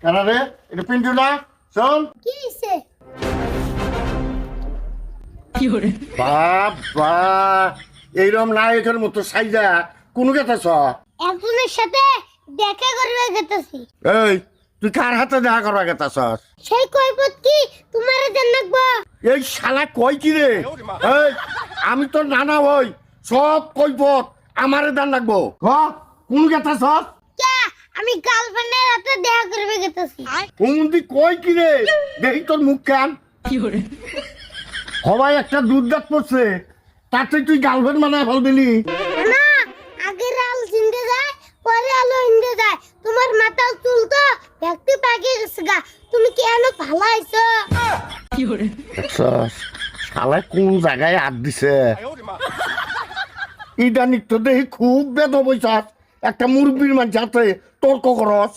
কেন রে এটা পিন্টু না শোন কি হইছে? বাবা এইরকম নায়কের মতো সাইজা কোন গেতেছ? একজনের সাথে দেখা করবে গেতেছি। এই তুই কার হাতে দেখা করবা গেতেছ? সেই কৈফত কি তোমারে জানাবো? এই শালা কই কি রে? এই আমি তো নানা হই, সব কৈফত আমারে দান রাখবো। কোন গেতেছ? কে? আমি গার্লফ্রেন্ডের হাতে দেখা করবে গেতেছি। কোন দি কই কি রে? দেখি তোর মুখ কান সবাই একটা দুধ দাঁত পড়ছে, তাতে তুই গার্লফ্রেন্ড বানায় ফেল দিলি। না, আগে আল চিনতে যায়, পরে আলো ইনতে যায়। তোমার মাথার চুল তো ব্যক্তি পাকিয়ে গেছে গা। তুমি কেন ভালো আইছো? শালা কোন জায়গায় হাত দিছে? ইদানিক তো দেখি খুব বেদ বৈশাখ একটা মুরব্বীর মান যাতে তর্ক করস।